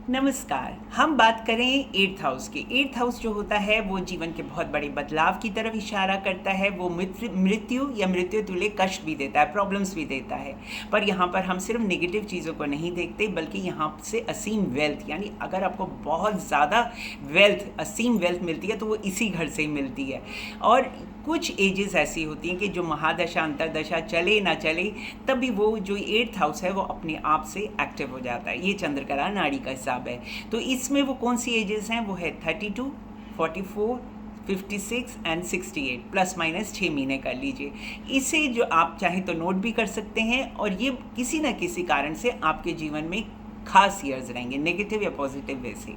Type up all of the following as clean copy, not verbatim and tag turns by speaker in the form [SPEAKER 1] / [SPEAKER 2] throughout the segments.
[SPEAKER 1] नमस्कार। हम बात करें एट्थ हाउस की। एट्थ हाउस जो होता है वो जीवन के बहुत बड़े बदलाव की तरफ इशारा करता है। वो मृत्यु या मृत्यु तुल्य कष्ट भी देता है, प्रॉब्लम्स भी देता है। पर यहाँ पर हम सिर्फ नेगेटिव चीज़ों को नहीं देखते, बल्कि यहाँ से असीम वेल्थ, यानी अगर आपको बहुत ज़्यादा वेल्थ, असीम वेल्थ मिलती है तो वो इसी घर से ही मिलती है। और कुछ एजेस ऐसी होती हैं कि जो महादशा अंतरदशा चले ना चले, तभी वो जो एट्थ हाउस है वो अपने आप से एक्टिव हो जाता है। ये चंद्रकला नाड़ी का हिसाब है। तो इसमें वो कौन सी एजेस हैं? वो है 32, 44, 56 एंड 68, प्लस माइनस 6 महीने कर लीजिए। इसे जो आप चाहें तो नोट भी कर सकते हैं, और ये किसी न किसी कारण से आपके जीवन में खास ईयर्स रहेंगे, नेगेटिव या पॉजिटिव वे से।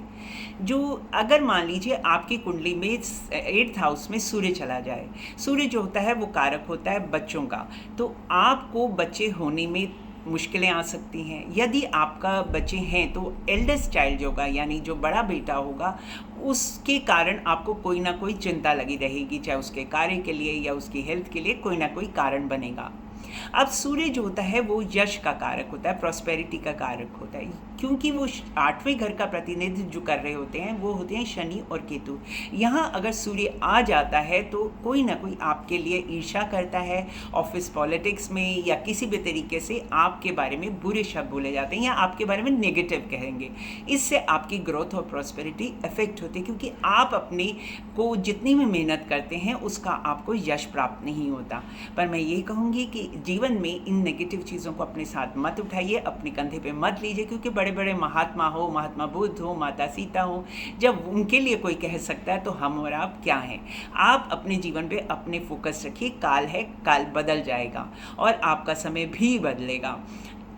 [SPEAKER 1] जो अगर मान लीजिए आपकी कुंडली में एट्थ हाउस में सूर्य चला जाए, सूर्य जो होता है वो कारक होता है बच्चों का, तो आपको बच्चे होने में मुश्किलें आ सकती हैं। यदि आपका बच्चे हैं तो एल्डेस्ट चाइल्ड जो होगा, यानी जो बड़ा बेटा होगा, उसके कारण आपको कोई ना कोई चिंता लगी रहेगी, चाहे उसके कार्य के लिए या उसकी हेल्थ के लिए कोई ना कोई कारण बनेगा। अब सूर्य जो होता है वो यश का कारक होता है, प्रॉस्पेरिटी का कारक होता है, क्योंकि वो आठवें घर का प्रतिनिधित्व जो कर रहे होते हैं वो होते हैं शनि और केतु। यहाँ अगर सूर्य आ जाता है तो कोई ना कोई आपके लिए ईर्ष्या करता है, ऑफिस पॉलिटिक्स में या किसी भी तरीके से आपके बारे में बुरे शब्द बोले जाते हैं या आपके बारे में नेगेटिव कहेंगे। इससे आपकी ग्रोथ और प्रॉस्पेरिटी अफेक्ट होती है, क्योंकि आप अपने को जितनी भी मेहनत करते हैं उसका आपको यश प्राप्त नहीं होता। पर मैं ये कहूँगी कि जीवन में इन नेगेटिव चीज़ों को अपने साथ मत उठाइए, अपने कंधे पे मत लीजिए, क्योंकि बड़े बड़े महात्मा हो, महात्मा बुद्ध हो, माता सीता हो, जब उनके लिए कोई कह सकता है तो हम और आप क्या हैं। आप अपने जीवन पे अपने फोकस रखिए। काल है, काल बदल जाएगा और आपका समय भी बदलेगा।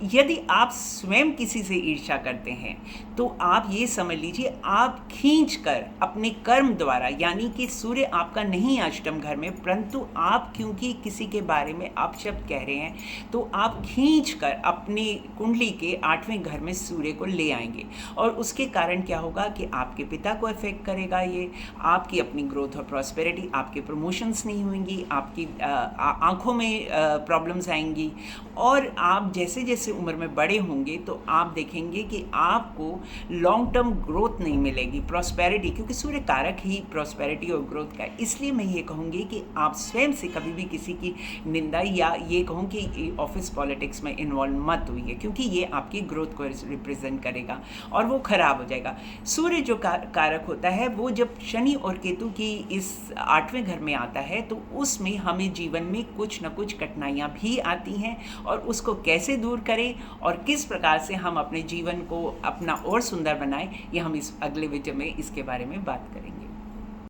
[SPEAKER 1] यदि आप स्वयं किसी से ईर्ष्या करते हैं तो आप ये समझ लीजिए आप खींच कर अपने कर्म द्वारा, यानी कि सूर्य आपका नहीं अष्टम घर में, परंतु आप क्योंकि किसी के बारे में अपशब्द कह रहे हैं तो आप खींच कर अपनी कुंडली के आठवें घर में सूर्य को ले आएंगे, और उसके कारण क्या होगा कि आपके पिता को इफेक्ट करेगा। ये आपकी अपनी ग्रोथ और प्रॉस्पेरिटी, आपके प्रमोशंस नहीं होंगी, आपकी आंखों में प्रॉब्लम्स आएंगी, और आप जैसे जैसे उम्र में बड़े होंगे तो आप देखेंगे कि आपको लॉन्ग टर्म ग्रोथ नहीं मिलेगी, प्रॉस्पेरिटी, क्योंकि सूर्य कारक ही प्रॉस्पेरिटी और ग्रोथ का है। इसलिए मैं ये कहूँगी कि आप स्वयं से कभी भी किसी की निंदा या ये कहूँ कि ऑफिस पॉलिटिक्स में इन्वॉल्व मत हुई, क्योंकि ये आपकी ग्रोथ को रिप्रेजेंट करेगा और वो खराब हो जाएगा। सूर्य जो कारक होता है वो जब शनि और केतु की इस आठवें घर में आता है तो उसमें हमें जीवन में कुछ न कुछ कठिनाइयाँ भी आती हैं, और उसको कैसे दूर करें और किस प्रकार से हम अपने जीवन को अपना और सुंदर बनाएं, ये हम इस अगले वीडियो में इसके बारे में बात करेंगे।